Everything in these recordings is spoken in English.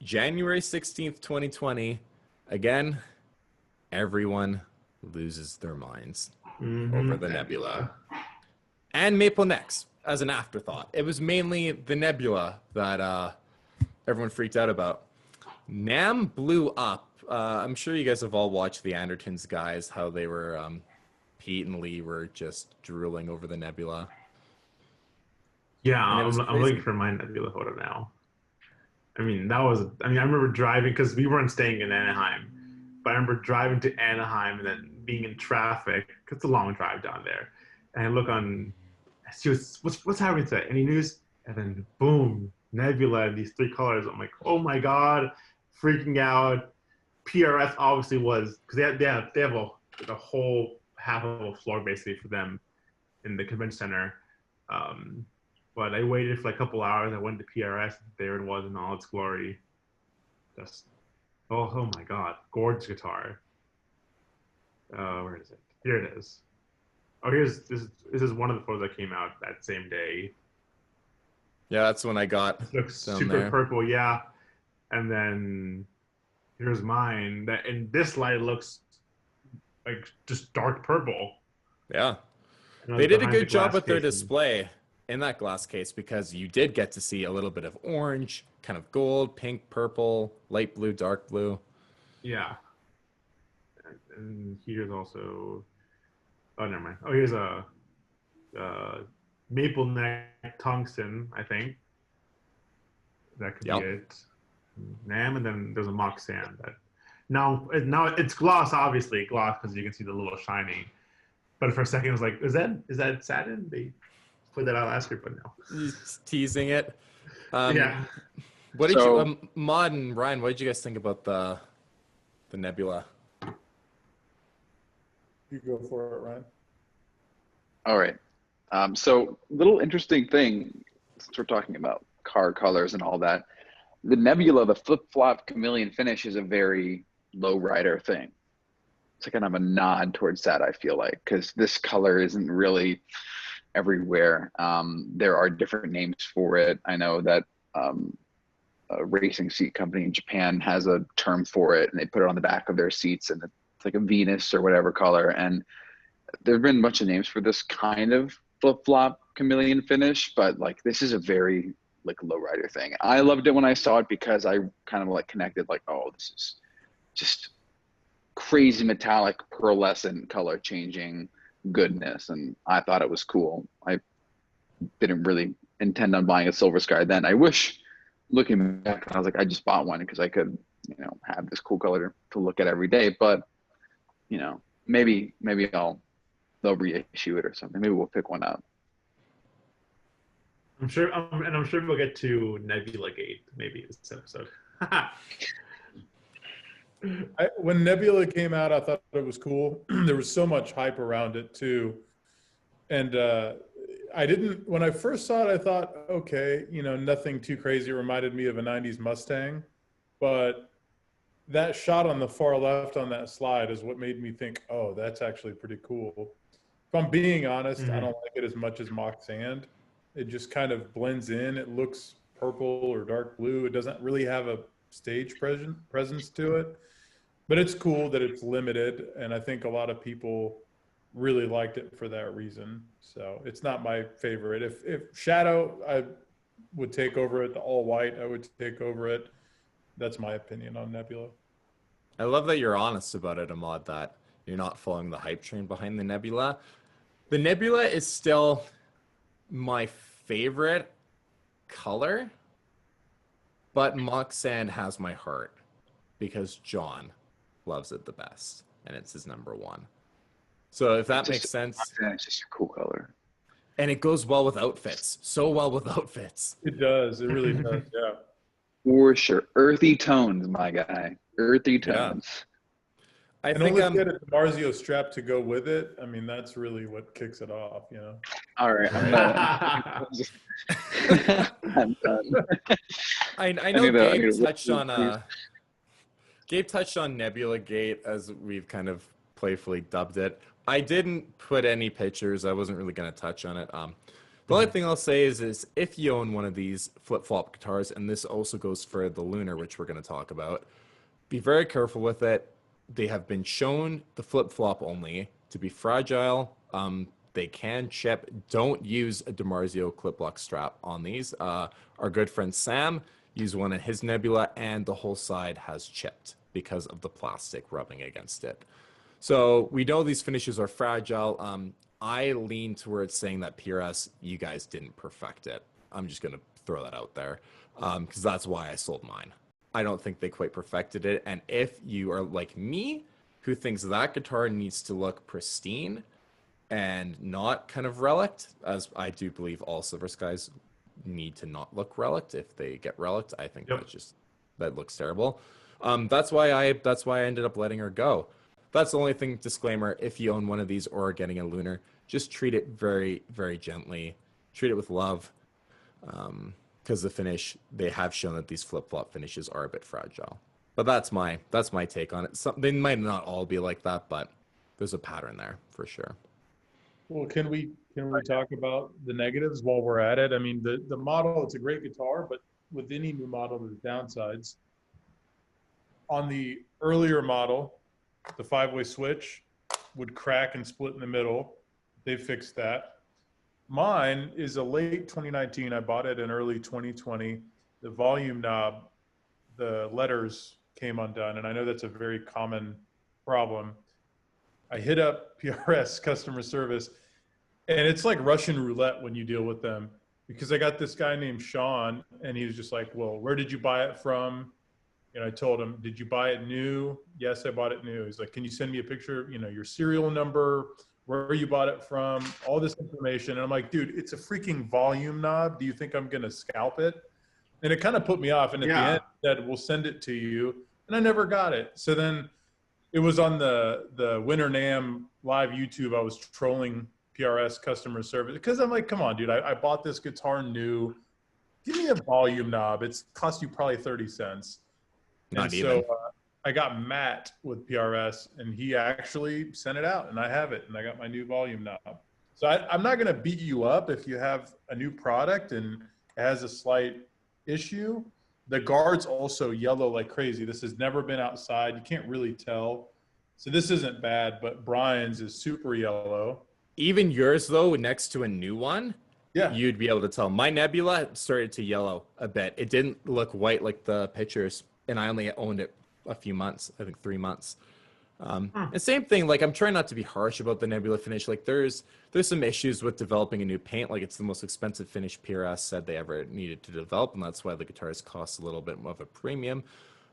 January 16th, 2020. Again, everyone loses their minds over the Nebula. And Maple Next as an afterthought. It was mainly the Nebula that everyone freaked out about. Nam blew up. I'm sure you guys have all watched the Andertons guys, how they were, Pete and Lee were just drooling over the Nebula. Yeah, And it was I'm crazy. looking for my Nebula photo now. I mean, I remember driving because we weren't staying in Anaheim, but I remember driving to Anaheim and then being in traffic because it's a long drive down there. And I look on, I see what's happening today? Any news? And then boom, Nebula in these three colors. I'm like, oh my god, freaking out. PRS obviously was because they have a whole half of a floor basically for them in the convention center. Um, but I waited for like a couple hours. I went to PRS. There it was in all its glory. Just oh my god, gorgeous guitar. Where is it? Here it is. Oh, this is one of the photos that came out that same day. Yeah, that's when I got This looks down super there. purple, yeah. And then here's mine. That in this light looks like just dark purple. Yeah. And They like did a behind the good job glass with their casing. display in that glass case because you did get to see a little bit of orange, kind of gold, pink, purple, light blue, dark blue. Yeah. And here's also. Oh, never mind. Oh, here's a maple neck tungsten. I think that could be Yep. it. Nam, and then there's a mock sand that now it's gloss, obviously gloss because you can see the little shining. But for a second, I was like, is that satin? They put that out last year, but no. Just teasing it. Um, Yeah. what did you, So, Maud and Ryan, what did you guys think about the Nebula? You go for it, Ryan. all right. So, little interesting thing since we're talking about car colors and all that. The Nebula, the flip-flop chameleon finish is a very low rider thing. It's kind of a nod towards that, I feel like, because this color isn't really everywhere. There are different names for it. I know that a racing seat company in Japan has a term for it, and they put it on the back of their seats, and it's like a Venus or whatever color. And there have been a bunch of names for this kind of flip-flop chameleon finish, but like this is a very like lowrider thing. I loved it when I saw it because I kind of like connected like, oh, this is just crazy metallic pearlescent color changing goodness, and I thought it was cool. I didn't really intend on buying a Silver Sky then. I wish, looking back, I was like, I just bought one because I could, have this cool color to look at every day. But maybe they'll reissue it or something. Maybe we'll pick one up. I'm sure we'll get to Nebula Gate maybe this episode. When Nebula came out, I thought it was cool. There was so much hype around it too, and when I first saw it, I thought, okay, nothing too crazy. It reminded me of a '90s Mustang, but that shot on the far left on that slide is what made me think, oh, that's actually pretty cool. If I'm being honest, I don't like it as much as mock sand. It just kind of blends in. It looks purple or dark blue. It doesn't really have a stage presence to it, but it's cool that it's limited, and I think a lot of people really liked it for that reason. So it's not my favorite. If Shadow, I would take over it. The all white, I would take over it. That's my opinion on Nebula. I love that you're honest about it, Ahmad, that you're not following the hype train behind the Nebula. The Nebula is still my favorite color, but mock sand has my heart because John loves it the best, and it's his number one. So if that makes sense. It's just a cool color. And it goes well with outfits. So well with outfits. It does. It really does. Yeah. For sure. Earthy tones, my guy. Earthy tones. I And think only get a DiMarzio strap to go with it. I mean, that's really what kicks it off, All right. I'm done. I'm done. I know Gabe touched on Nebula Gate, as we've kind of playfully dubbed it. I didn't put any pictures. I wasn't really going to touch on it. The only thing I'll say is if you own one of these flip-flop guitars, and this also goes for the Lunar, which we're going to talk about, be very careful with it. They have been shown, the flip-flop only, to be fragile. They can chip. Don't use a DiMarzio clip lock strap on these. Our good friend Sam used one in his Nebula, and the whole side has chipped because of the plastic rubbing against it. So we know these finishes are fragile. I lean towards saying that PRS, you guys didn't perfect it. I'm just going to throw that out there because that's why I sold mine. I don't think they quite perfected it. And if you are like me, who thinks that guitar needs to look pristine and not kind of relict, as I do believe all Silver Skies need to not look relict. If they get relict, I think that looks terrible. That's why I ended up letting her go. That's the only thing, disclaimer, if you own one of these or are getting a Lunar, just treat it very, very gently. Treat it with love. Because the finish, they have shown that these flip-flop finishes are a bit fragile. But that's my take on it. They might not all be like that, but there's a pattern there for sure. Well, can we talk about the negatives while we're at it? I mean, the model, it's a great guitar, but with any new model, there's downsides. On the earlier model, the 5-way switch would crack and split in the middle. They fixed that. Mine is a late 2019. I bought it in early 2020. The volume knob, the letters came undone, and I know that's a very common problem. I hit up PRS customer service, and it's like Russian roulette when you deal with them, because I got this guy named Sean, and he was just like, well, where did you buy it from? And I told him, did you buy it new? Yes, I bought it new. He's like, can you send me a picture, your serial number, where you bought it from, all this information. And I'm like, dude, it's a freaking volume knob. Do you think I'm going to scalp it? And it kind of put me off. And at the end, he said, we'll send it to you. And I never got it. So then it was on the Winter NAMM live YouTube. I was trolling PRS customer service because I'm like, come on, dude, I bought this guitar new. Give me a volume knob. It's cost you probably 30 cents. Not and even. So I got Matt with PRS, and he actually sent it out, and I have it, and I got my new volume knob. So I'm not going to beat you up if you have a new product and it has a slight issue. The guard's also yellow like crazy. This has never been outside. You can't really tell. So this isn't bad, but Brian's is super yellow. Even yours, though, next to a new one, you'd be able to tell. My Nebula started to yellow a bit. It didn't look white like the pictures, and I only owned it a few months, I think 3 months. And same thing, like I'm trying not to be harsh about the Nebula finish. Like there's some issues with developing a new paint. Like it's the most expensive finish PRS said they ever needed to develop, and that's why the guitars cost a little bit of a premium.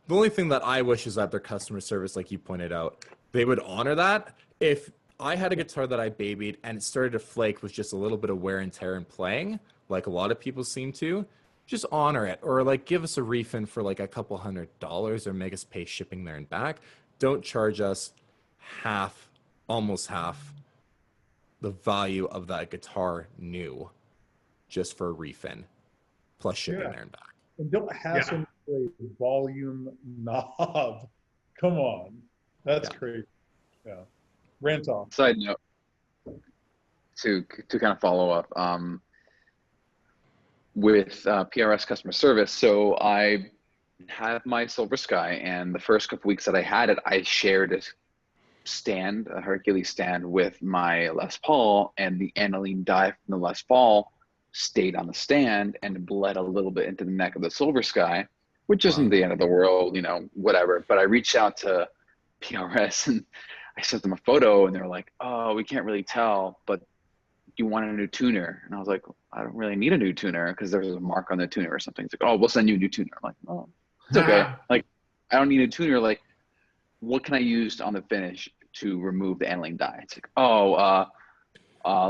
The only thing that I wish is that their customer service, like you pointed out, they would honor that. If I had a guitar that I babied and it started to flake with just a little bit of wear and tear in playing, like a lot of people seem to, just honor it, or like give us a refund for like a couple $100 or make us pay shipping there and back. Don't charge us almost half the value of that guitar new just for a refund plus shipping there and back. And don't hassle me with a volume knob. Come on. That's crazy. Yeah. Rant off. Side note, to kind of follow up, with PRS customer service. So I have my Silver Sky, and the first couple weeks that I had it, I shared a Hercules stand with my Les Paul, and the aniline dye from the Les Paul stayed on the stand and bled a little bit into the neck of the Silver Sky, which isn't the end of the world, whatever. But I reached out to PRS and I sent them a photo, and they're like, oh, we can't really tell, but you want a new tuner? And I was like, I don't really need a new tuner because there was a mark on the tuner or something. It's like, oh, we'll send you a new tuner. I'm like, oh, it's okay. Like, I don't need a tuner. Like, what can I use on the finish to remove the aniline dye? It's like, oh,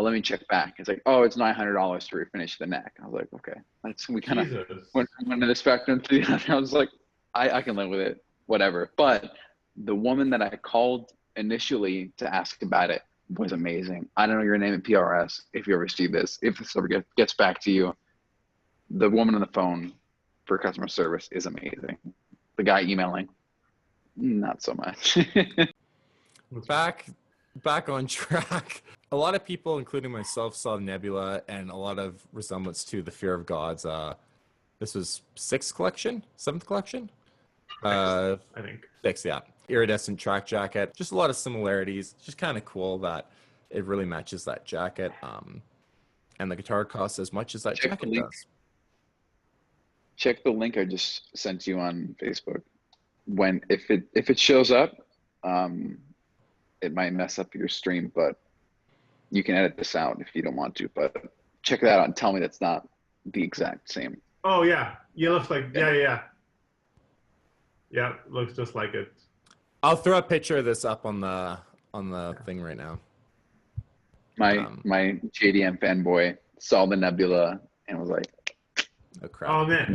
let me check back. It's like, oh, it's $900 to refinish the neck. I was like, okay. We kind of went into the spectrum to the other. I was like, I can live with it, whatever. But the woman that I called initially to ask about it was amazing. I don't know your name at PRS if you ever see this. If this ever gets back to you, the woman on the phone for customer service is amazing. The guy emailing, not so much. Back on track. a lot of people, including myself, saw Nebula and a lot of resemblance to the Fear of Gods. This was seventh collection? I think. Six, yeah. Iridescent track jacket. Just a lot of similarities. It's just kind of cool that it really matches that jacket. And the guitar costs as much as that jacket does. Check the link I just sent you on Facebook. If it shows up, it might mess up your stream, but you can edit this out if you don't want to. But check that out and tell me that's not the exact same. Oh yeah, it looks like yeah. Looks just like it. I'll throw a picture of this up on the thing right now. My JDM fanboy saw the Nebula and was like, "Oh crap!" Oh man,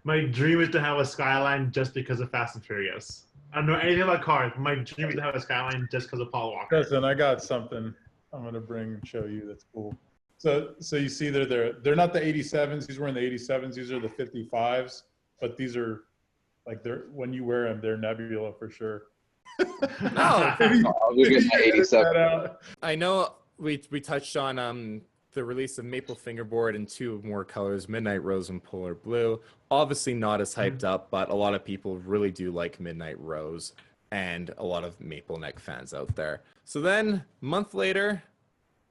my dream is to have a Skyline just because of Fast and Furious. I don't know anything about cars. My dream is to have a Skyline just because of Paul Walker. Listen, I got something I'm gonna bring and show you that's cool. So you see they're not the 87s. These were in the 87s. These are the 55s. But these are like when you wear them, they're Nebula for sure. No, I'll go get my 87. I know we touched on the release of Maple Fingerboard in two more colors, Midnight Rose and Polar Blue. Obviously not as hyped up, but a lot of people really do like Midnight Rose and a lot of Maple Neck fans out there. So then a month later,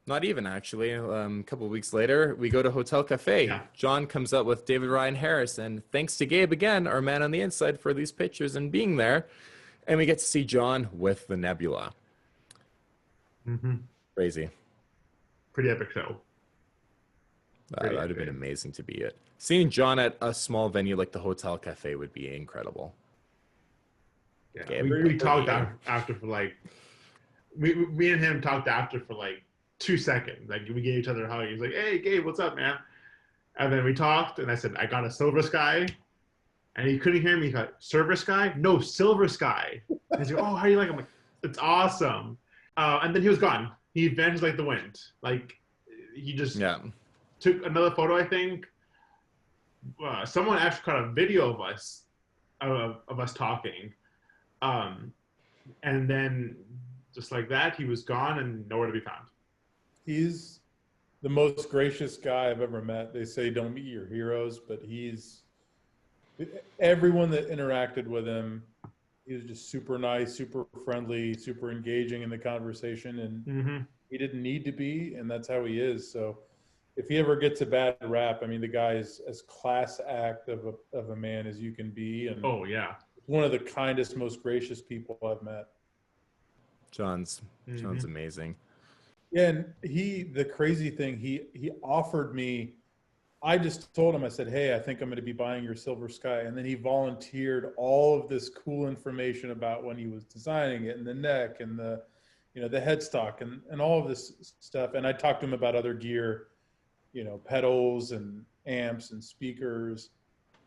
not even actually, a couple of weeks later, we go to Hotel Cafe. Yeah. John comes up with David Ryan Harris, and thanks to Gabe again, our man on the inside, for these pictures and being there. And we get to see John with the Nebula. Crazy. Pretty epic show. That would have been amazing to be it. Seeing John at a small venue like the Hotel Cafe would be incredible. Yeah, Gabe, we talked after for like, me and him talked after for like 2 seconds. Like we gave each other a hug. He's like, "Hey, Gabe, what's up, man?" And then we talked, and I said, "I got a Silver Sky," and he couldn't hear me. He got Silver Sky? No, Silver Sky. And he's like, "Oh, how do you like it?" I'm like, "It's awesome." And then he was gone. He vanished like the wind. Like he just took another photo. I think someone actually caught a video of us talking, and then just like that, he was gone and nowhere to be found. He's the most gracious guy I've ever met. They say don't meet your heroes, but everyone that interacted with him, he was just super nice, super friendly, super engaging in the conversation, and he didn't need to be, and that's how he is. So if he ever gets a bad rap, I mean, the guy is as class act of a man as you can be, and one of the kindest, most gracious people I've met. John's amazing. Yeah, and the crazy thing, he offered me, I just told him, I said, "Hey, I think I'm going to be buying your Silver Sky." And then he volunteered all of this cool information about when he was designing it, and the neck and the headstock and all of this stuff. And I talked to him about other gear, pedals and amps and speakers.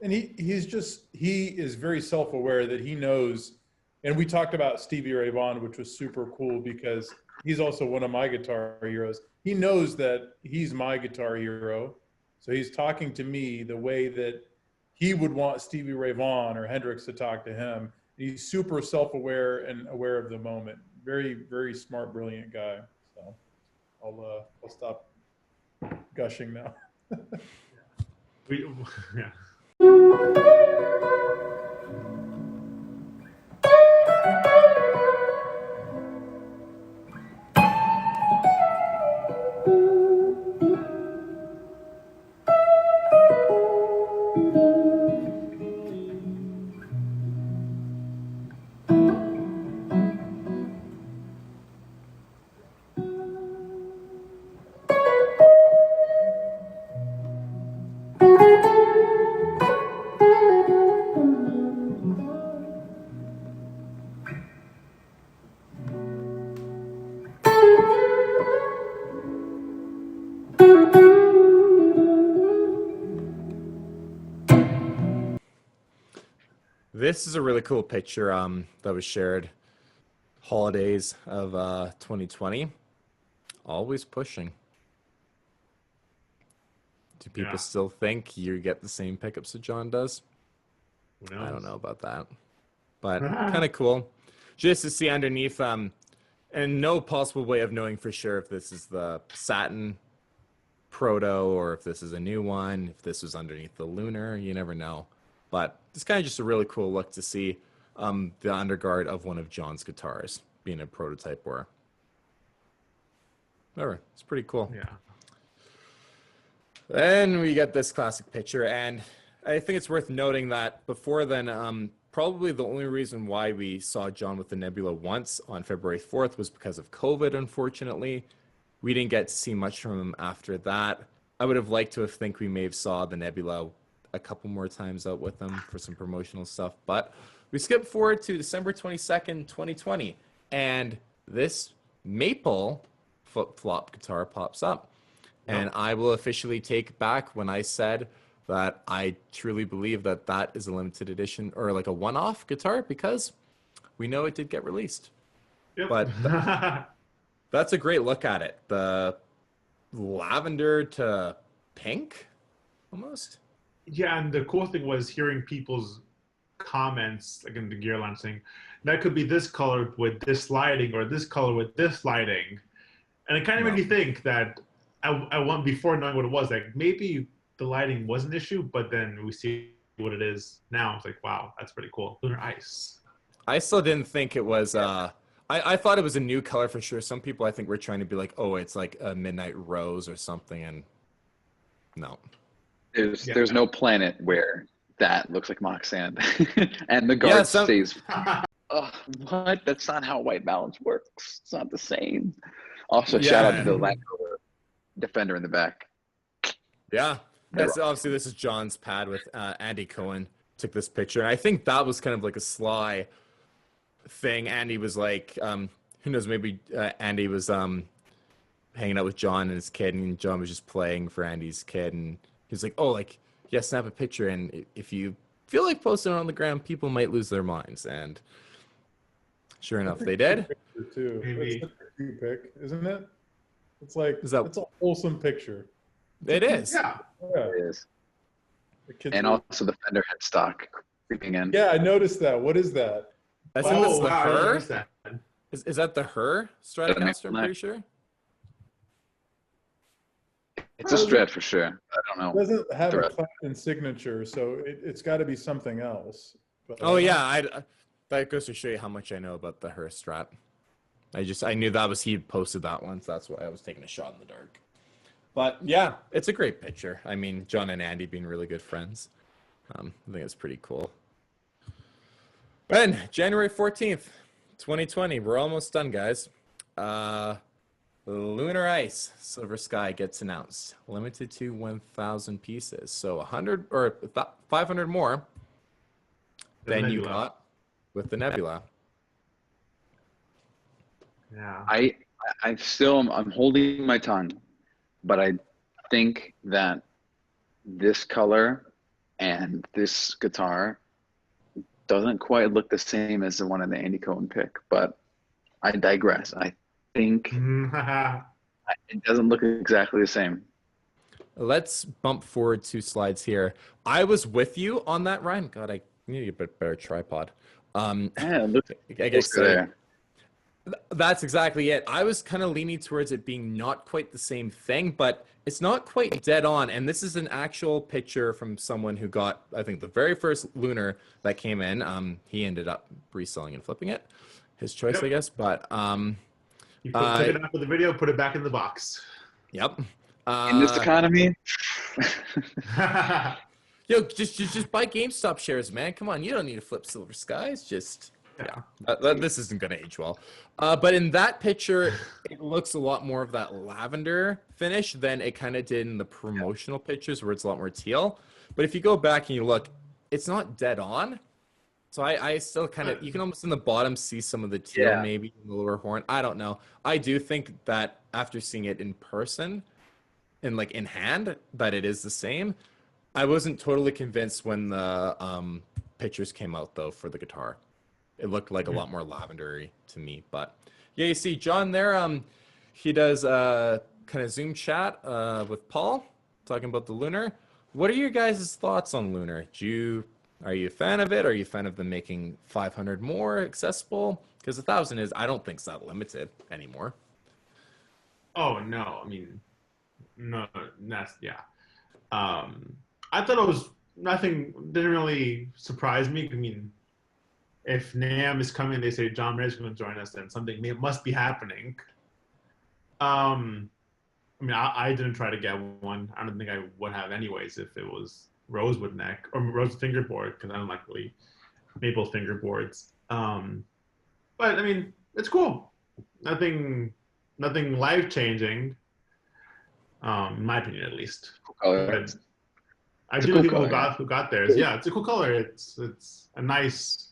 And he is very self-aware that he knows. And we talked about Stevie Ray Vaughan, which was super cool because he's also one of my guitar heroes. He knows that he's my guitar hero. So he's talking to me the way that he would want Stevie Ray Vaughan or Hendrix to talk to him. He's super self-aware and aware of the moment. Very, very smart, brilliant guy. So I'll stop gushing now. This is a really cool picture that was shared. Holidays of 2020. Always pushing. Do people still think you get the same pickups that John does? I don't know about that. But kind of cool. Just to see underneath, And no possible way of knowing for sure if this is the Satin proto or if this is a new one, if this was underneath the Lunar, you never know. But it's kind of just a really cool look to see the underguard of one of John's guitars being a prototype or whatever. It's pretty cool. Yeah. Then we get this classic picture, and I think it's worth noting that before then, probably the only reason why we saw John with the Nebula once on February 4th was because of COVID, unfortunately. We didn't get to see much from him after that. I would have liked to think we may have saw the Nebula a couple more times out with him for some promotional stuff, but we skip forward to December 22nd, 2020, and this maple flip-flop guitar pops up. And I will officially take back when I said that I truly believe that that is a limited edition or like a one-off guitar, because we know it did get released. Yep. But that's a great look at it. The lavender to pink, almost. Yeah, and the cool thing was hearing people's comments, like in the gear line, saying that could be this color with this lighting or this color with this lighting, and it kind of made me think that I want, before knowing what it was, like maybe the lighting was an issue, but then we see what it is now. It's like, wow, that's pretty cool. Lunar Ice. I still didn't think it was. I thought it was a new color for sure. Some people I think were trying to be like, oh, it's like a midnight rose or something, and no. There's no planet where that looks like mock sand, and the guard stays. Oh, what? That's not how white balance works. It's not the same. Also, shout out to the Land Rover Defender in the back. Yeah, that's obviously this is John's pad with Andy Cohen took this picture, and I think that was kind of like a sly thing. Andy was like, who knows? Maybe Andy was hanging out with John and his kid, and John was just playing for Andy's kid, and he's like, oh, like, yeah, snap a picture, and if you feel like posting it on the ground, people might lose their minds. And sure enough, they did. Too. Maybe. That's a cute pic, isn't it? It's like, it's a wholesome picture. It is. Yeah. It is. And also the fender headstock creeping in. Yeah, I noticed that. What is that? I think that's the wow, her. that. Is that the her Stratocaster? I'm pretty sure. It's a Strat for sure. I don't know. It doesn't have a Clapton signature, so it's got to be something else. But Oh yeah, that goes to show you how much I know about the her Strat. I knew that was he had posted that one, so that's why I was taking a shot in the dark. But yeah, it's a great picture. I mean, John and Andy being really good friends. I think it's pretty cool. Then January 14th, 2020. We're almost done, guys. Lunar Ice Silver Sky gets announced, limited to 1,000 pieces. So 100 or 500 more than you got with the Nebula. Yeah. I'm holding my tongue, but I think that this color and this guitar doesn't quite look the same as the one in the Andy Cohen pick, but I digress. I think it doesn't look exactly the same. Let's bump forward 2 slides here. I was with you on that, Ryan. God, I need a bit better tripod. Yeah, look, I guess there. That's exactly it. I was kind of leaning towards it being not quite the same thing, but it's not quite dead on. And this is an actual picture from someone who got, I think, the very first Lunar that came in. He ended up reselling and flipping it. His choice, I guess. But you took it out of the video, put it back in the box. Yep. In this economy. Yo, just buy GameStop shares, man. Come on, you don't need to flip Silver Skies. Just this isn't gonna age well. But in that picture, it looks a lot more of that lavender finish than it kind of did in the promotional pictures, where it's a lot more teal. But if you go back and you look, it's not dead on. So I still kind of, you can almost in the bottom see some of the teal, maybe in the lower horn. I don't know. I do think that after seeing it in person, and like in hand, that it is the same. I wasn't totally convinced when the pictures came out though for the guitar. It looked like a lot more lavendery to me. But yeah, you see John there. He does kind of Zoom chat with Paul talking about the Lunar. What are your guys' thoughts on Lunar? Do you Are you a fan of it? Are you a fan of them making 500 more accessible? Because 1,000 is, I don't think it's that limited anymore. Oh no, I mean, no, that's yeah. I thought it was nothing. Didn't really surprise me. I mean, if Nam is coming, they say John Mayer's going to join us, then something must be happening. I mean, I didn't try to get one. I don't think I would have anyways if it was rosewood neck or rosewood fingerboard because I don't like really maple fingerboards. But I mean, it's cool. Nothing life changing, in my opinion at least. Cool color. But I do know people who got theirs. Yeah, it's a cool color. It's a nice.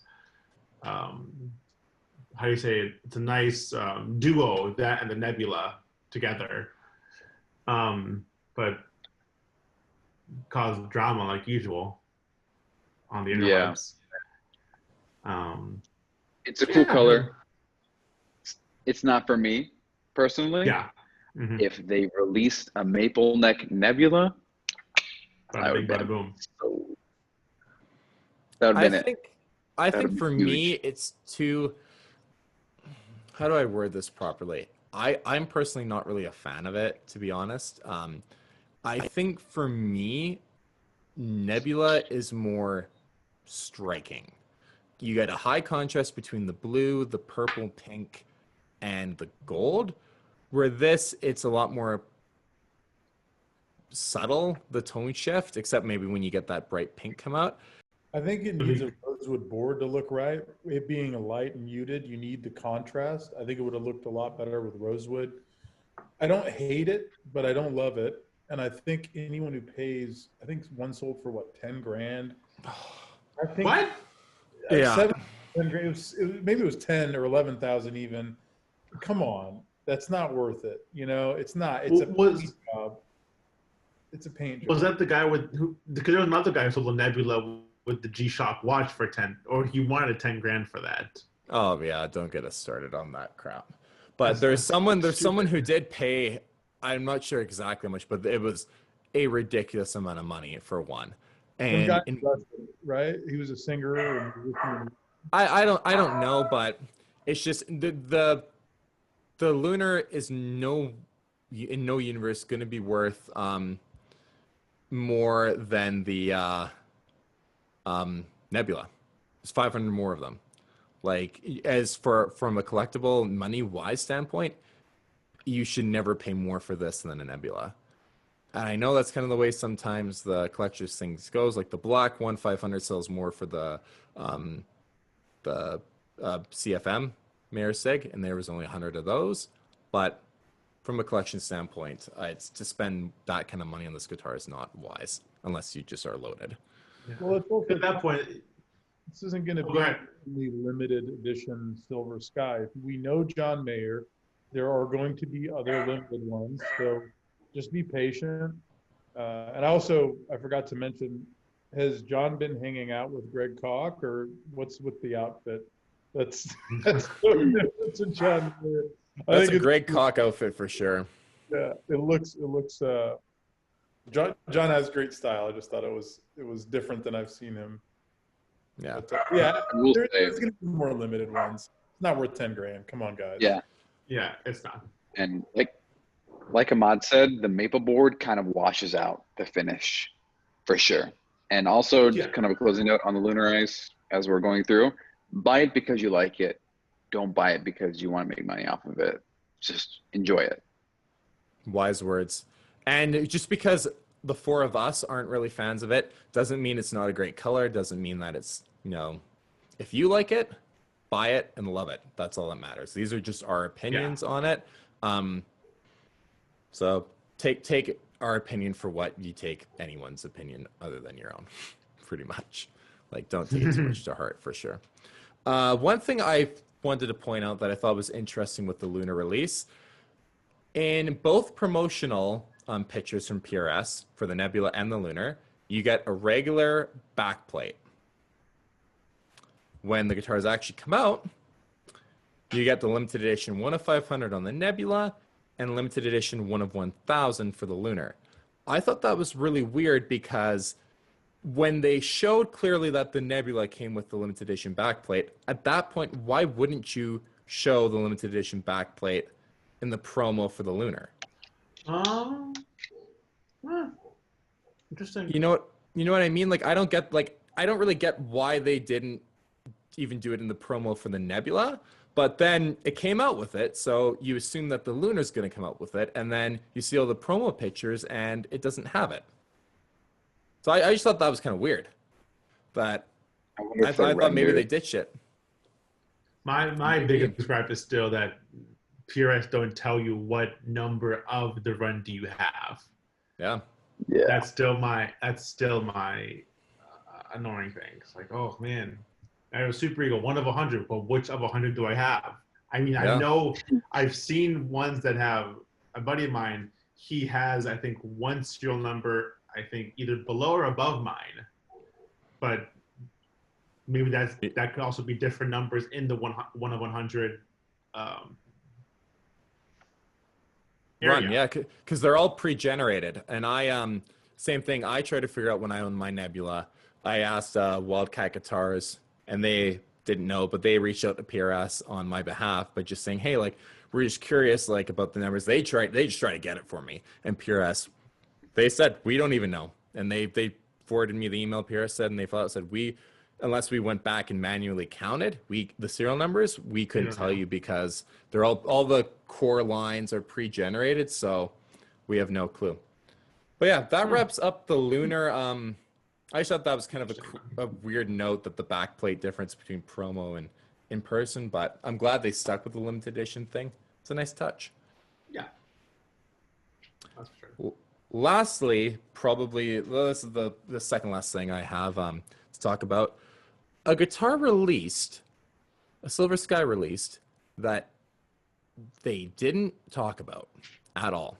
How do you say it? It's a nice duo, that and the Nebula together. But caused drama like usual on the interwebs. It's a cool color. It's not for me personally. Yeah. Mm-hmm. If they released a maple neck Nebula, I would bada boom. So that would have been it. I think for me, it's too. How do I word this properly? I'm personally not really a fan of it, to be honest. I think for me, Nebula is more striking. You get a high contrast between the blue, the purple, pink, and the gold. Where this, it's a lot more subtle, the tone shift, except maybe when you get that bright pink come out. I think it needs a rosewood board to look right. It being a light and muted, you need the contrast. I think it would have looked a lot better with rosewood. I don't hate it, but I don't love it. And I think anyone who pays, I think one sold for what, 10 grand? I think what? Yeah. 10 grand, maybe it was 10 or 11,000 even. Come on. That's not worth it. You know, it's not. It's a paint job. It's a paint job. Was that the guy because there was another guy who sold a Nebula with the G-Shock watch for 10, or he wanted 10 grand for that. Oh yeah, don't get us started on that crap. But there's someone who did pay, I'm not sure exactly how much, but it was a ridiculous amount of money for one. And right? He was a singer. I don't know, but it's just the Lunar is in no universe going to be worth more than the Nebula. There's 500 more of them. Like, as from a collectible money wise standpoint, you should never pay more for this than a Nebula. And I know that's kind of the way sometimes the collector's things goes. Like the black one, 500 sells more for the CFM Mayor Sig, and there was only 100 of those. But from a collection standpoint, it's to spend that kind of money on this guitar is not wise unless you just are loaded. Yeah. Well, at that point, this isn't going to be the limited edition Silver Sky. We know John Mayer. There are going to be other limited ones, so just be patient. And also, I forgot to mention, has John been hanging out with Greg Koch, or what's with the outfit? That's so different to John Mayer. That's a Greg Koch outfit for sure. Yeah, it looks. John has great style. I just thought it was different than I've seen him. Yeah, but, there's going to be more limited ones. It's not worth 10 grand. Come on, guys. Yeah, it's not. And like Ahmad said, the maple board kind of washes out the finish for sure. And also, just kind of a closing note on the Lunar Ice as we're going through: buy it because you like it. Don't buy it because you want to make money off of it. Just enjoy it. Wise words. And just because the four of us aren't really fans of it doesn't mean it's not a great color. Doesn't mean that it's, if you like it, buy it and love it. That's all that matters. These are just our opinions on it. So take our opinion for what you take anyone's opinion other than your own, pretty much. Like, don't take it too much to heart, for sure. One thing I wanted to point out that I thought was interesting with the Lunar release, in both promotional pictures from PRS for the Nebula and the Lunar, you get a regular backplate. When the guitars actually come out, you get the limited edition 1 of 500 on the Nebula and limited edition 1 of 1,000 for the Lunar. I thought that was really weird because when they showed clearly that the Nebula came with the limited edition backplate, at that point, why wouldn't you show the limited edition backplate in the promo for the Lunar? Interesting. You know what I mean? Like, I don't really get why they didn't even do it in the promo for the Nebula, but then it came out with it, so you assume that the Lunar's going to come out with it, and then you see all the promo pictures and it doesn't have it. So I just thought that was kind of weird. But I thought maybe they ditched it. My biggest gripe is still that PRS don't tell you what number of the run do you have. Yeah. That's still my annoying thing. It's like, oh man, I have a Super Eagle, 1 of 100, but which of 100 do I have? I mean, I know I've seen ones that have a buddy of mine. He has, I think, one serial number, I think either below or above mine, but maybe that could also be different numbers in the 1 of 100 run. Yeah, because they're all pre-generated, and I same thing. I try to figure out when I own my Nebula. I asked Wildcat Guitars, and they didn't know, but they reached out to PRS on my behalf, but just saying, hey, like, we're just curious, like, about the numbers. They just try to get it for me, and PRS, they said we don't even know, and they forwarded me the email PRS said, and they said unless we went back and manually counted the serial numbers, we couldn't tell you because they're all the core lines are pre-generated, so we have no clue. But yeah, that wraps up the Lunar. I just thought that was kind of a weird note that the backplate difference between promo and in person, but I'm glad they stuck with the limited edition thing. It's a nice touch. Yeah. That's for sure. Lastly, probably this is the second last thing I have to talk about. A guitar released, a Silver Sky released, that they didn't talk about at all.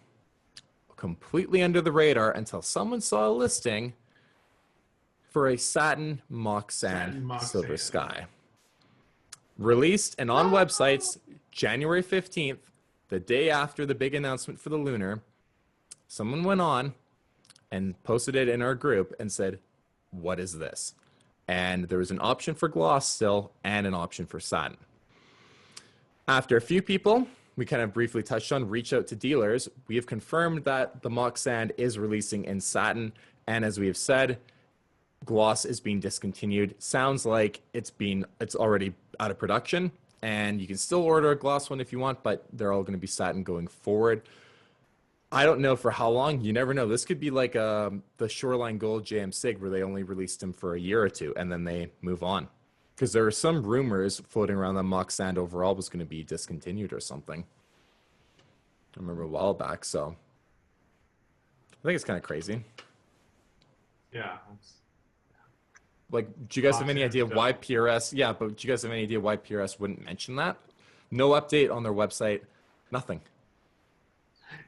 Completely under the radar until someone saw a listing for a Satin Mock Sand Silver Sky. Released and on websites January 15th, the day after the big announcement for the Lunar. Someone went on and posted it in our group and said, what is this? And there was an option for gloss still and an option for satin. After a few people, we kind of briefly touched on, reach out to dealers. We have confirmed that the Mock Sand is releasing in satin. And as we have said, gloss is being discontinued. Sounds like it's already out of production. And you can still order a gloss one if you want, but they're all going to be satin going forward. I don't know for how long. You never know. This could be like the Shoreline Gold JM Sig where they only released them for a year or two and then they move on. Because there are some rumors floating around that Mock Sand overall was going to be discontinued or something. I remember a while back, so I think it's kind of crazy. Yeah. Like, do you guys have any idea why PRS? Yeah, but do you guys have any idea why PRS wouldn't mention that? No update on their website. Nothing.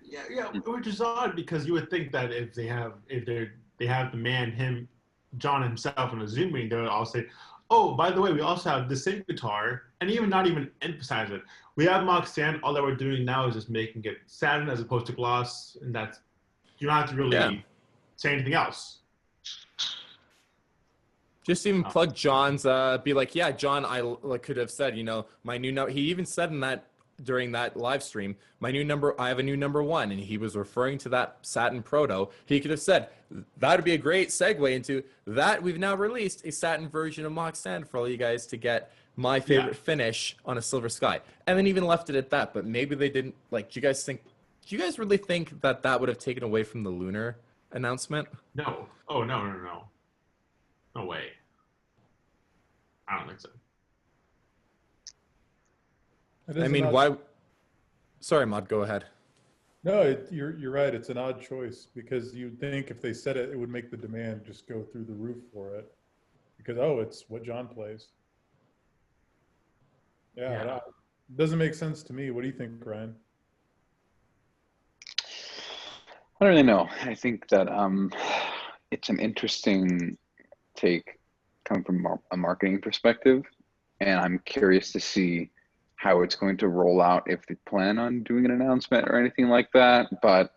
Yeah, which is odd because you would think that if they have the man, John himself in a Zoom meeting, they would all say, oh, by the way, we also have the same guitar, and not even emphasize it. We have Mock Sand. All that we're doing now is just making it satin as opposed to gloss, and you don't have to really say anything else. Just even plug John's, be like, yeah, John, I could have said, my new number. He even said during that live stream, I have a new number 1, and he was referring to that Satin Proto. He could have said, that would be a great segue into that. We've now released a satin version of Mock Sand for all you guys to get my favorite finish on a Silver Sky. And then even left it at that, but maybe they didn't, do you guys really think that would have taken away from the Lunar announcement? No. Oh, no. No way. I don't think so. I mean, why? Sorry, Mod, go ahead. No, you're right. It's an odd choice because you'd think if they said it, it would make the demand just go through the roof for it. Because, it's what John plays. Yeah. It doesn't make sense to me. What do you think, Ryan? I don't really know. I think that it's an interesting take coming from a marketing perspective, and I'm curious to see how it's going to roll out if they plan on doing an announcement or anything like that. But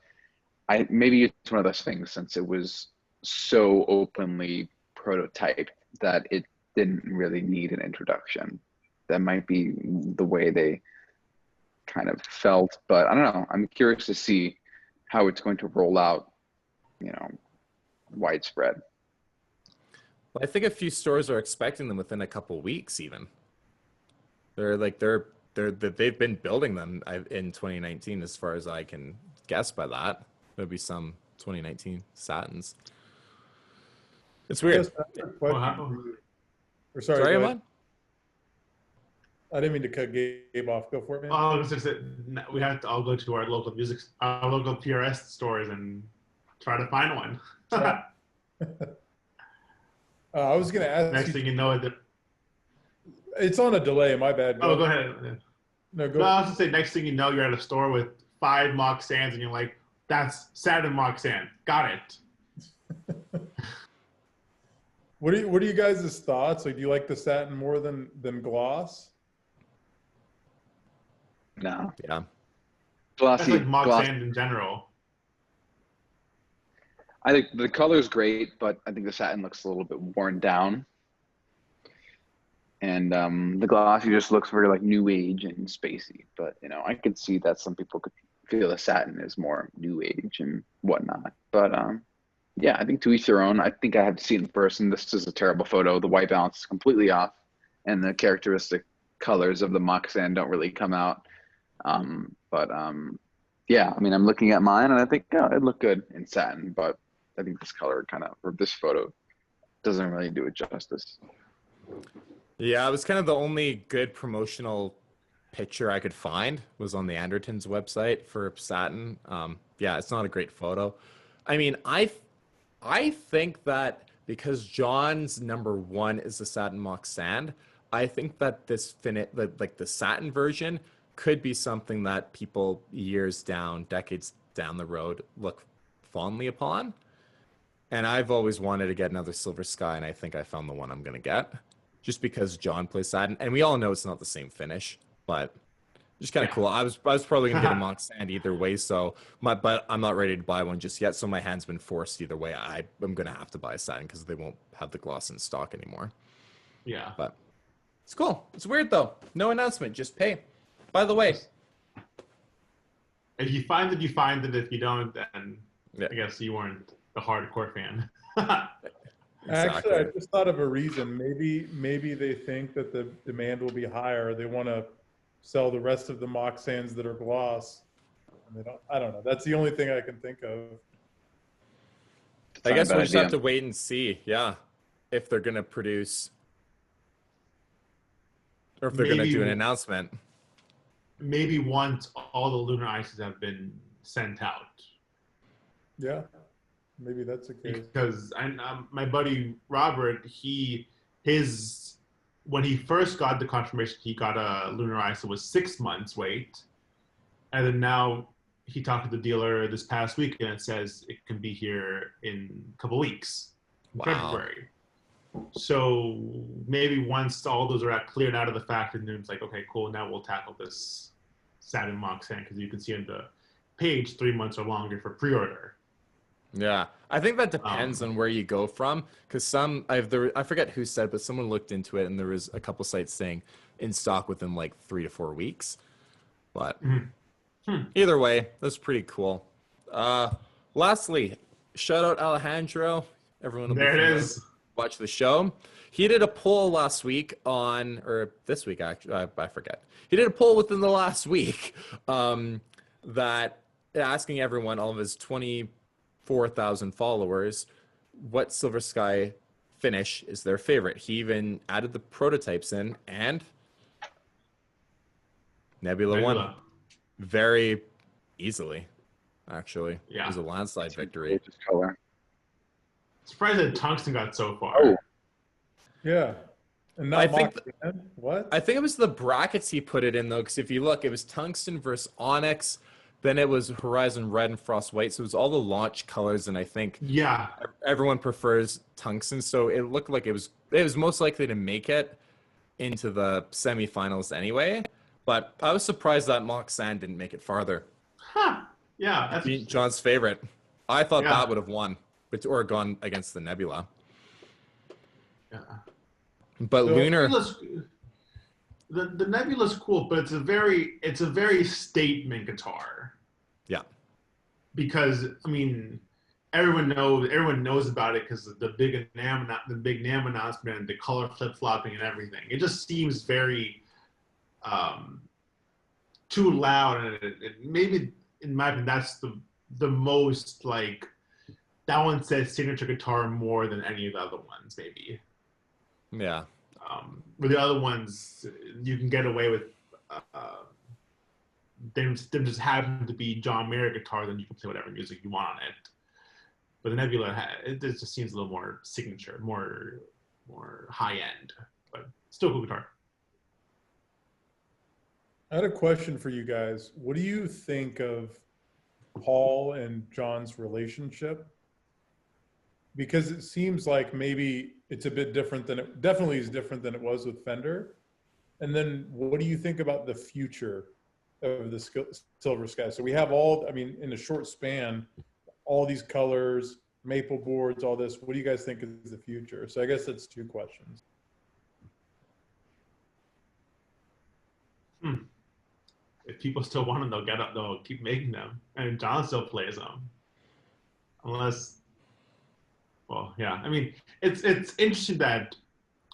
maybe it's one of those things, since it was so openly prototyped that it didn't really need an introduction. That might be the way they kind of felt, but I don't know. I'm curious to see how it's going to roll out, widespread. Well, I think a few stores are expecting them within a couple weeks even. They've been building them in 2019 as far as I can guess by that. There'll be some 2019 Satins. It's weird. Sorry, Ahmad? I didn't mean to cut Gabe off. Go for it, man. I was just we have to all go to our local local PRS stores and try to find one. I was going to ask. Next thing you know, it's on a delay. My bad. Go ahead. No, go. No, I was going to say, next thing you know, you're at a store with 5 mock sands, and you're like, "That's Satin mock sand. Got it." What are you guys' thoughts? Like, do you like the satin more than gloss? No. Yeah. Glossy. That's like mock sand in general. I think the color is great, but I think the satin looks a little bit worn down. And the glossy just looks very like new age and spacey. But, I could see that some people could feel the satin is more new age and whatnot. But yeah, I think to each their own. I think I have to see it in person. This is a terrible photo. The white balance is completely off, and the characteristic colors of the mock sand don't really come out. Yeah, I mean, I'm looking at mine, and I think, it'd look good in satin, but I think this color or this photo doesn't really do it justice. Yeah, it was kind of the only good promotional picture I could find was on the Andertons website for Satin. Yeah, it's not a great photo. I mean, I think that because John's #1 is the Satin mock sand, I think that this like the Satin version could be something that people decades down the road look fondly upon. And I've always wanted to get another Silver Sky, and I think I found the one I'm going to get. Just because John plays Satin. And we all know it's not the same finish, but just kind of cool. I was probably going to get a mock sand either way, but I'm not ready to buy one just yet, so my hand's been forced either way. I'm going to have to buy a Satin because they won't have the gloss in stock anymore. Yeah. But it's cool. It's weird, though. No announcement. Just pay. By the way. If you find it, you find it. If you don't, then Yeah. I guess you weren't a hardcore fan. Exactly. Actually, I just thought of a reason. Maybe they think that the demand will be higher. They want to sell the rest of the mock sands that are gloss. And I don't know. That's the only thing I can think of. I guess we'll just have to wait and see, if they're going to produce or if they're going to do an announcement. Maybe once all the lunar ices have been sent out. Yeah, maybe that's the case. Because my buddy Robert, when he first got the confirmation, he got a lunar ice. It was 6 months wait, and then now he talked to the dealer this past week, and it says it can be here in a couple weeks, February. So maybe once all those are cleared out of the factory, then it's like, okay, cool. Now we'll tackle this Satin mock sand because you can see on the page 3 months or longer for pre-order. Yeah, I think that depends on where you go from, because I forget who said, but someone looked into it and there was a couple sites saying in stock within like 3 to 4 weeks. But either way, that's pretty cool. Lastly, shout out Alejandro. Everyone will there it is. Watch the show. He did a poll last week or this week actually, I forget. He did a poll within the last week that asking everyone, all of his 24,000 followers, what Silver Sky finish is their favorite. He even added the prototypes in, and Nebula won very easily, actually. Yeah. It was a landslide victory. Color. Surprised that Tungsten got so far. Oh. Yeah. And I not think what? I think it was the brackets he put it in, though, because if you look, it was Tungsten versus Onyx, then it was Horizon Red and Frost White, so it was all the launch colors, and I think everyone prefers Tungsten, so it looked like it was most likely to make it into the semifinals anyway, but I was surprised that Mock Sand didn't make it farther. Yeah. That's John's favorite. I thought that would have won. or gone against the Nebula. Yeah. But So Lunar, the Nebula's cool, but it's a very statement guitar. yeah, Because I mean, everyone knows about it because the big NAMM announcement, the color flip flopping and everything. It just seems very too loud, and maybe in my opinion that's the most like that one says signature guitar more than any of the other ones maybe. yeah. With the other ones, you can get away with them just happen to be John Mayer guitar, then you can play whatever music you want on it. But the Nebula, it just seems a little more signature, more high end, but still cool guitar. I had a question for you guys. What do you think of Paul and John's relationship? Because it seems like maybe it's a bit different than it definitely is different than it was with Fender. And then what do you think about the future of the Silver Sky? So we have in a short span, all these colors, maple boards, all this. What do you guys think is the future? So I guess that's two questions. If people still want them, they'll keep making them, and John still plays them. Unless, well, yeah. I mean, it's interesting that,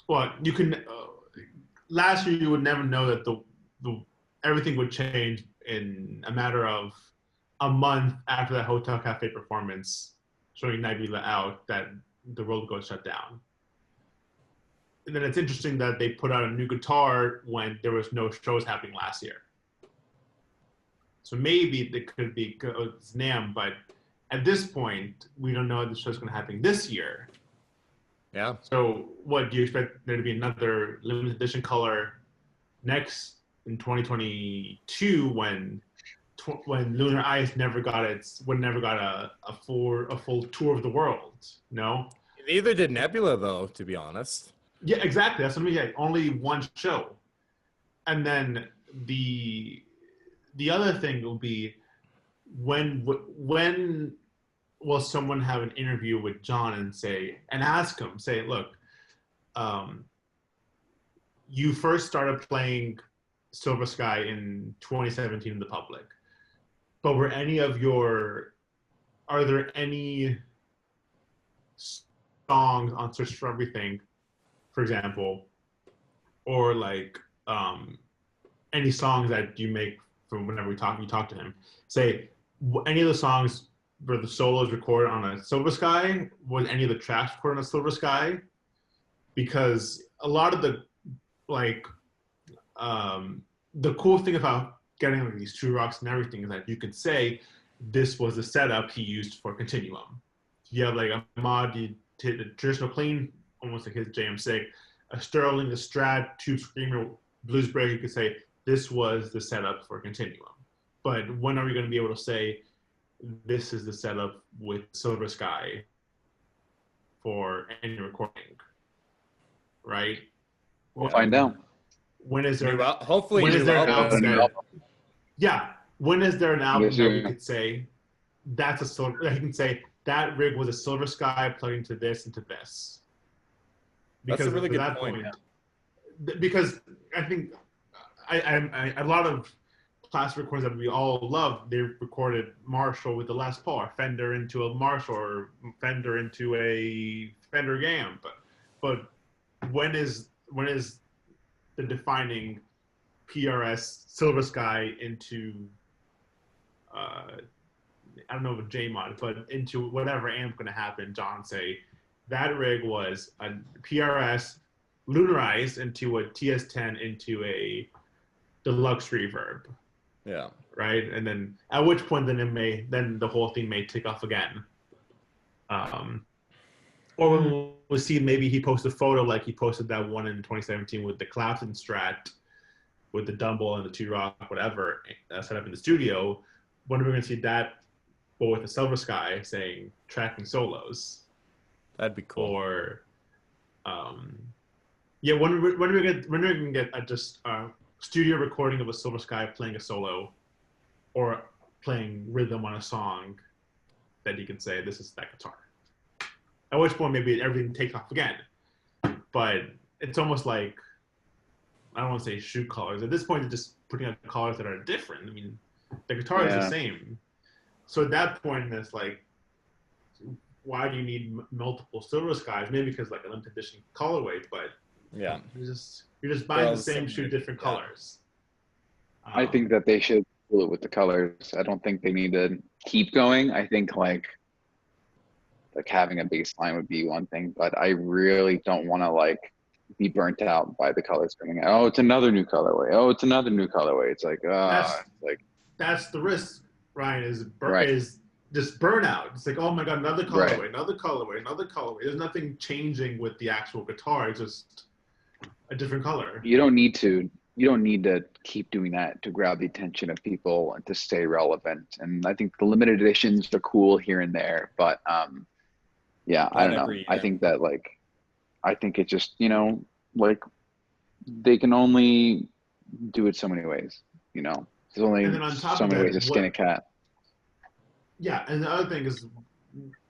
well, you can. Last year, you would never know that the everything would change in a matter of a month after that Hotel Cafe performance, showing Nebula out, that the world goes shut down. And then it's interesting that they put out a new guitar when there was no shows happening last year. So maybe it could be it's NAMM, but at this point, we don't know if the show's going to happen this year. Yeah. So what do you expect there to be another limited edition color next in 2022 when Lunar Ice never got a full tour of the world? No. Neither did Nebula, though, to be honest. Yeah, exactly. That's what I mean. Yeah, only one show, and then the other thing will be when will someone have an interview with John and ask him, say, look, you first started playing Silver Sky in 2017 in the public, but are there any songs on Search for Everything, for example, or like any songs that you make from whenever you talk to him, say any of the songs where the solos recorded on a Silver Sky, was any of the tracks recorded on a Silver Sky? Because a lot of the the cool thing about getting like these true rocks and everything is that you could say this was the setup he used for Continuum. You have like a mod, you take the traditional clean, almost like his JM6, a Sterling, a Strat, Tube Screamer, Blues Break, you could say this was the setup for Continuum. But when are we going to be able to say this is the setup with Silver Sky for any recording? Right? We'll find out. When is there? Hopefully, when is there an album? album. Yeah. When is there an album that we year. could say that's a silver? That you can say that rig was a Silver Sky plugged into this into this. That's a really at good that point. Because I think I a lot of classic recordings that we all love, they recorded Marshall with the Les Paul, or Fender into a Marshall, or Fender into a Fender Gam. But when is the defining PRS Silver Sky into I don't know if a J mod, but into whatever amp going to happen? John say that rig was a PRS Lunar Ice into a TS10 into a deluxe reverb. Yeah. Right, and then at which point then the whole thing may take off again. Or we'll see, maybe he posted a photo like he posted that one in 2017 with the Clapton Strat with the Dumble and the two rock whatever set up in the studio. When are we going to see that, but with the Silver Sky saying tracking solos? That'd be cool. Or yeah, when are we going to get a studio recording of a Silver Sky playing a solo or playing rhythm on a song that you can say this is that guitar? At which point maybe everything takes off again. But it's almost like, I don't want to say shoe colors. At this point, they're just putting out colors that are different. I mean, the guitar is the same. So at that point, it's like, why do you need multiple Silver Skies? Maybe because like a limited edition colorway, but yeah, you're just buying the same shoe, different colors. I think that they should do it with the colors. I don't think they need to keep going. I think like having a baseline would be one thing, but I really don't want to like be burnt out by the colors coming out. Oh, it's another new colorway. Oh, it's another new colorway. It's like, that's the risk, Ryan, is just burnout. It's like, oh my God, another colorway, another colorway, another colorway. There's nothing changing with the actual guitar. It's just a different color. You don't need to keep doing that to grab the attention of people and to stay relevant. And I think the limited editions are cool here and there, but yeah, I don't know. I think that I think it's just, like they can only do it so many ways, There's only so many ways to skin a cat. Yeah, and the other thing is,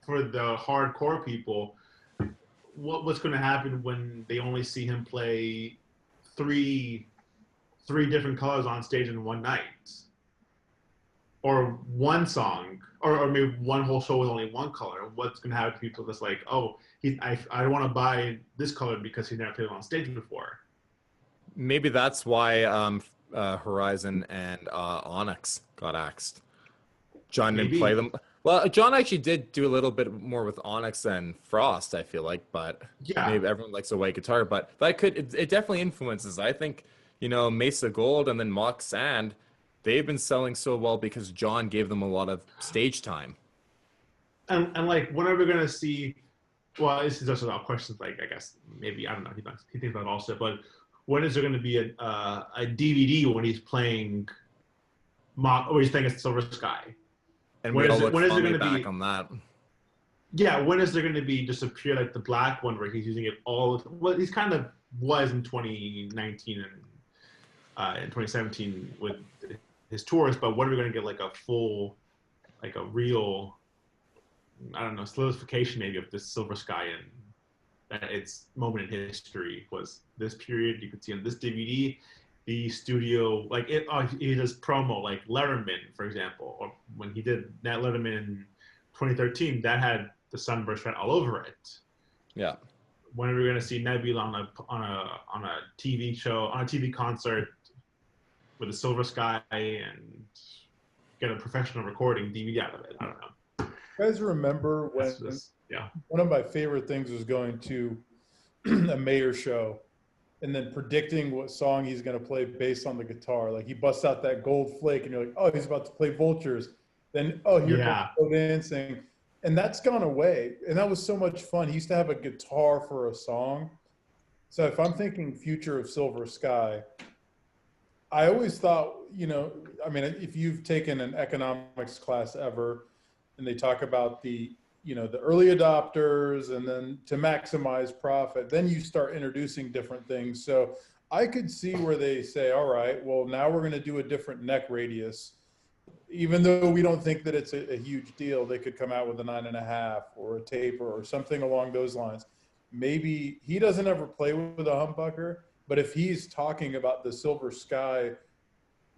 for the hardcore people, what's going to happen when they only see him play three different colors on stage in one night, or one song, or maybe one whole show with only one color? What's going to happen to people that's like, oh, I want to buy this color because he's never played it on stage before? Maybe that's why Horizon and Onyx got axed. John didn't play them. Well, John actually did do a little bit more with Onyx than Frost, I feel like, but maybe everyone likes a white guitar, but that it definitely influences. I think, Mesa Gold and then Mock Sand, they've been selling so well because John gave them a lot of stage time. And like, when are we going to see, well, this is also about questions, like, I guess, maybe, I don't know, he thinks about also, but when is there going to be a DVD when he's playing he's playing a Silver Sky? And when is it going to be on that? Yeah, when is there going to be just appear like the black one where he's using it all? Well, he's kind of was in 2019 and in 2017 with his tours, but when are we going to get like a full, like a real, I don't know, solidification maybe of this Silver Sky, and that its moment in history was this period? You could see on this DVD. The studio, like he does promo, like Letterman, for example, or when he did that Letterman in 2013, that had the sunburst red all over it. Yeah. When are we going to see Nebula on a TV show, on a TV concert with a Silver Sky, and get a professional recording DVD out of it? I don't know. You guys remember when one of my favorite things was going to a mayor show and then predicting what song he's going to play based on the guitar. Like he busts out that gold flake and you're like, oh, he's about to play Vultures. Then, oh, here comes Slow Dancing. And that's gone away. And that was so much fun. He used to have a guitar for a song. So if I'm thinking future of Silver Sky, I always thought, if you've taken an economics class ever, and they talk about the early adopters, and then to maximize profit, then you start introducing different things. So I could see where they say, all right, well, now we're going to do a different neck radius. Even though we don't think that it's a huge deal, they could come out with a 9.5 or a taper or something along those lines. Maybe he doesn't ever play with a humbucker, but if he's talking about the Silver Sky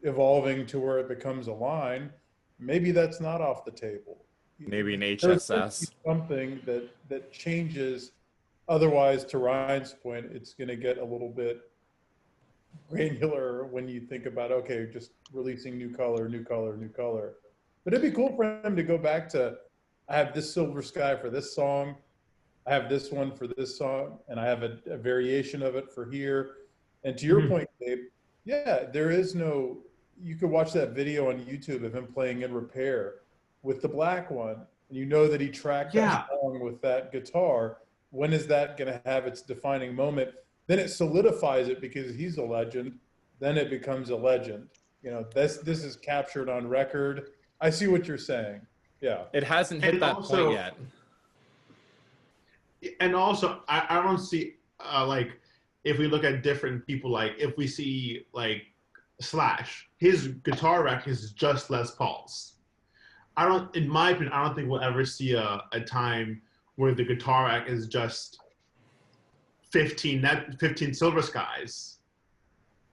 evolving to where it becomes a line, maybe that's not off the table. Maybe an HSS. Something that changes. Otherwise, to Ryan's point, it's going to get a little bit granular when you think about, okay, just releasing new color. But it'd be cool for him to go back to, I have this Silver Sky for this song, I have this one for this song, and I have a variation of it for here. And to your point, Dave, there is no, you could watch that video on YouTube of him playing In Repair with the black one, and you know that he tracked that song with that guitar. When is that going to have its defining moment? Then it solidifies it because he's a legend. Then it becomes a legend. This is captured on record. I see what you're saying. Yeah. It hasn't hit that point yet. And also, I don't see, like, if we look at different people, like, if we see, like, Slash, his guitar rack is just Les Paul's. In my opinion, I don't think we'll ever see a time where the guitar rack is just 15 Silver Skies,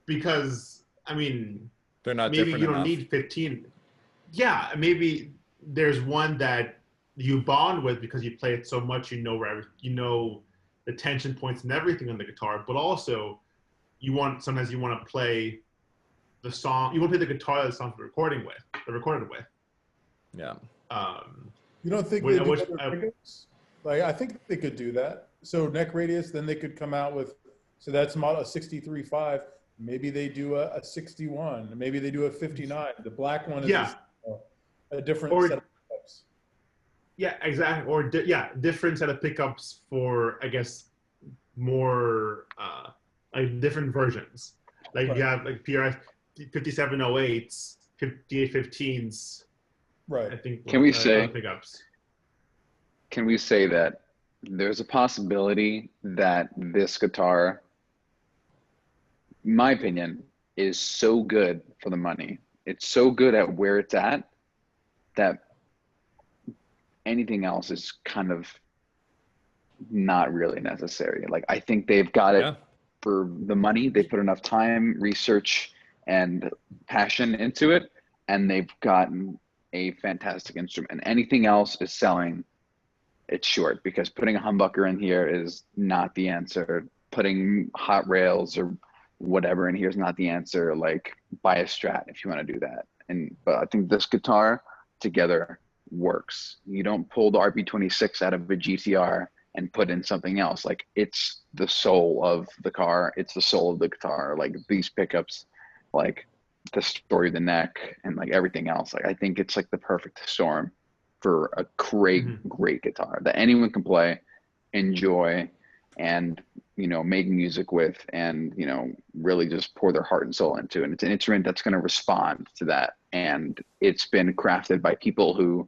because I mean, They're not maybe different you don't enough. need 15. Yeah, maybe there's one that you bond with because you play it so much, you know the tension points and everything on the guitar, but also sometimes you want to play the song, you want to play the guitar that the song's recorded with. Yeah. You don't think they do other pickups? Like, I think they could do that. So neck radius, then they could come out with, so that's model a 63.5. Maybe they do a 61. Maybe they do a 59. The black one is a different set of pickups. Yeah, exactly. Or different set of pickups for, I guess, more like different versions. Like you have like PRS 5708s, 5815s. Right. I think. Can we say pickups? Can we say that there's a possibility that this guitar, in my opinion, is so good for the money. It's so good at where it's at that anything else is kind of not really necessary. Like, I think they've got it for the money. They put enough time, research, and passion into it, and they've gotten a fantastic instrument. And anything else is selling it short, because putting a humbucker in here is not the answer. Putting hot rails or whatever in here is not the answer. Like, buy a Strat if you want to do that. But I think this guitar together works. You don't pull the RP26 out of a GTR and put in something else. Like, it's the soul of the car. It's the soul of the guitar. Like, these pickups, like the story of the neck and like everything else. Like, I think it's like the perfect storm for a great guitar that anyone can play, enjoy, and, you know, make music with, and, you know, really just pour their heart and soul into. And it's an instrument that's going to respond to that. And it's been crafted by people who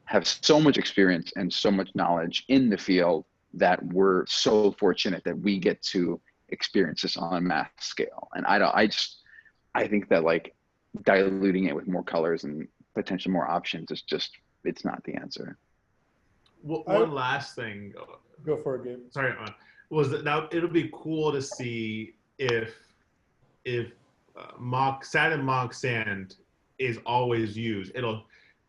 have so much experience and so much knowledge in the field that we're so fortunate that we get to experience this on a mass scale. And I think that, like, diluting it with more colors and potentially more options is just, it's not the answer. One last thing. Go for it, Gabe. Sorry, was that now it'll be cool to see if Satin Mock Sand is always used. It'll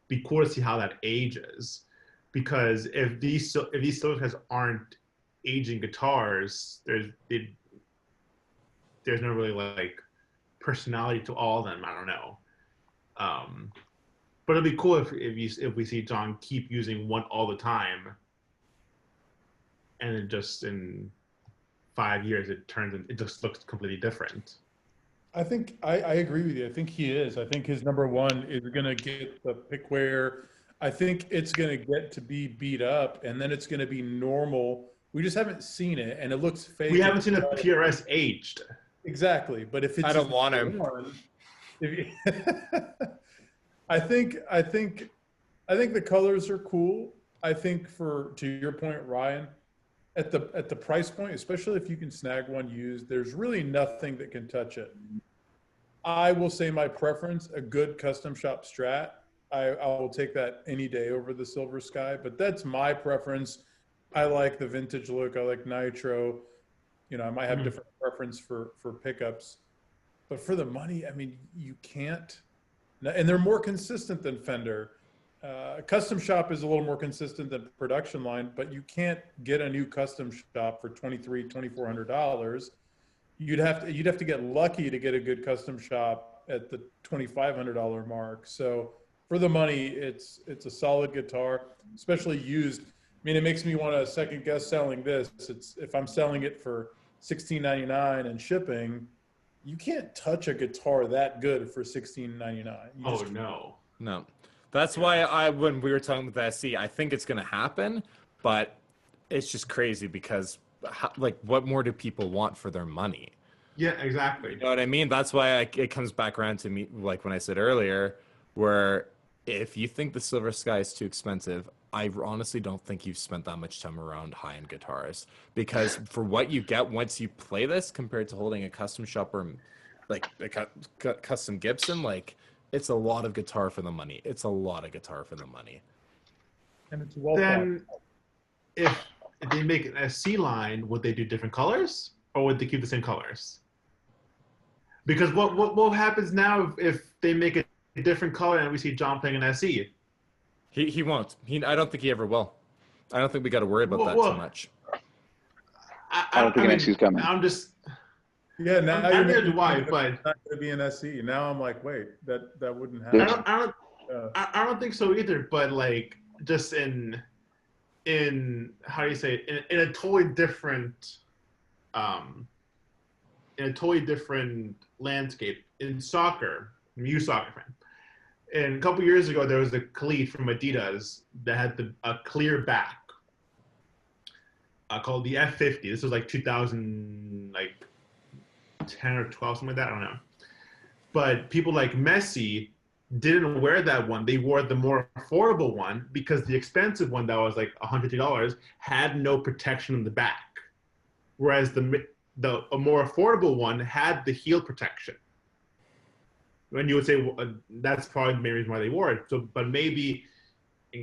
be cool to see how that ages, because if these Silver Skies aren't aging guitars, there's no really like personality to all of them. I don't know. But it'd be cool if we see John keep using one all the time, and then just in 5 years it just looks completely different. I think I agree with you. I think he is. I think his number one is going to get the pickwear. I think it's going to get to be beat up, and then it's going to be normal. We just haven't seen it, and it looks fake. We haven't seen a PRS aged. Exactly, but if it's, I don't want him. I think the colors are cool. I think, to your point, Ryan, at the price point, especially if you can snag one used, there's really nothing that can touch it. I will say my preference, a good custom shop Strat. I will take that any day over the Silver Sky, but that's my preference. I like the vintage look. I like nitro. You know, I might have different preference for pickups, but for the money, I mean, you can't. And they're more consistent than Fender. Custom shop is a little more consistent than production line, but you can't get a new custom shop for $2,400. You'd have to get lucky to get a good custom shop at the $2,500 mark. So for the money, it's a solid guitar, especially used. I mean, it makes me want to second guess selling this. If I'm selling it for $16.99 and shipping, you can't touch a guitar that good for $16.99. No. That's why when we were talking about the SC, I think it's going to happen, but it's just crazy because, like, what more do people want for their money? Yeah, exactly. You know what I mean? That's why it comes back around to me, like when I said earlier, where if you think the Silver Sky is too expensive, I honestly don't think you've spent that much time around high-end guitars, because for what you get once you play this compared to holding a custom shop or like a custom Gibson, like, it's a lot of guitar for the money. It's a lot of guitar for the money. And it's well then if they make an SC line, would they do different colors or would they keep the same colors? Because what happens now if they make a different color and we see John playing an SE? He won't. I don't think he ever will. I don't think we got to worry about that too much. I don't think an SE's coming. I'm just. Yeah, now I'm neither do I, but it's not going to be an SE. Now I'm like, wait, that wouldn't happen. I don't think so either. But like, just in how do you say it? In a totally different landscape in soccer. I'm a huge soccer fan. And a couple years ago, there was a cleat from Adidas that had a clear back called the F50. This was like 2010 or 12, something like that. I don't know. But people like Messi didn't wear that one. They wore the more affordable one because the expensive one that was like $150 had no protection on the back, whereas a more affordable one had the heel protection. And you would say, well, that's probably the main reason why they wore it. So, but maybe,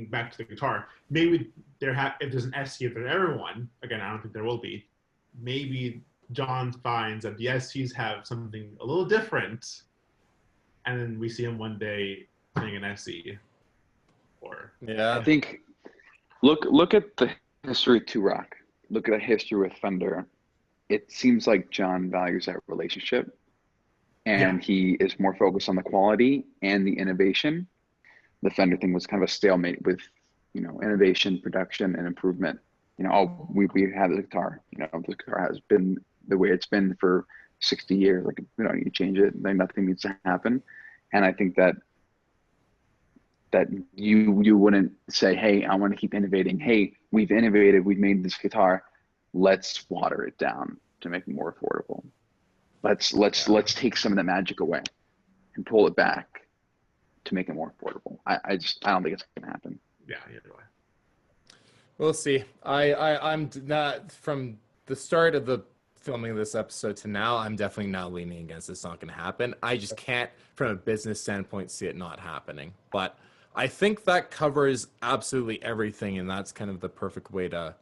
back to the guitar, maybe if there's an SC for everyone, again, I don't think there will be, maybe John finds that the SCs have something a little different, and then we see him one day playing an SC. Yeah. I think, look at the history of Rock. Look at the history with Fender. It seems like John values that relationship. And he is more focused on the quality and the innovation. The Fender thing was kind of a stalemate with, innovation, production, and improvement. We have the guitar. The guitar has been the way it's been for 60 years. Like, we don't need to change it. Like, nothing needs to happen. And I think that you wouldn't say, hey, I want to keep innovating. Hey, we've innovated. We've made this guitar. Let's water it down to make it more affordable. Let's take some of the magic away and pull it back to make it more affordable. I don't think it's gonna happen. Yeah, either way. We'll see. I'm not, from the start of the filming of this episode to now, I'm definitely now leaning against it's not gonna happen. I just can't, from a business standpoint, see it not happening. But I think that covers absolutely everything, and that's kind of the perfect way to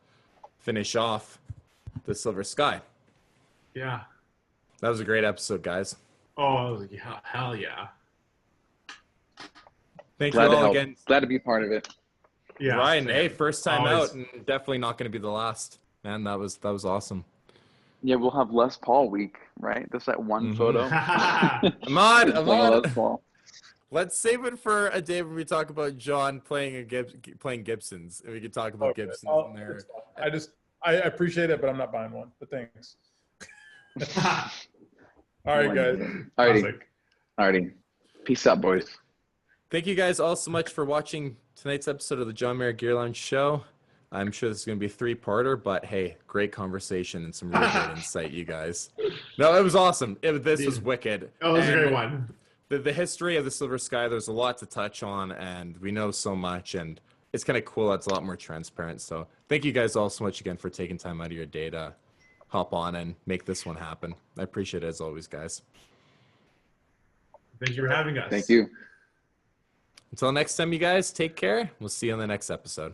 finish off the Silver Sky. Yeah. That was a great episode, guys. Oh, yeah, hell yeah. Thank you all again. Glad to be part of it. Yeah, Ryan, hey, first time out, and definitely not going to be the last. Man, that was awesome. Yeah, we'll have Les Paul week, right? Just that one photo. Ahmad. Let's save it for a day where we talk about John playing Gibsons, and we can talk about Gibsons in there. I appreciate it, but I'm not buying one. But thanks. All right, guys. Alrighty. Peace out, boys. Thank you guys all so much for watching tonight's episode of the John Mayer Gear Lounge Show. I'm sure this is going to be a three-parter, but hey, great conversation and some really good insight, you guys. No, it was awesome. This was wicked. Oh, it was a great one. The history of the Silver Sky, there's a lot to touch on, and we know so much, and it's kind of cool. It's a lot more transparent. So thank you guys all so much again for taking time out of your day to hop on and make this one happen. I appreciate it as always, guys. Thank you for having us. Thank you. Until next time, you guys, take care. We'll see you on the next episode.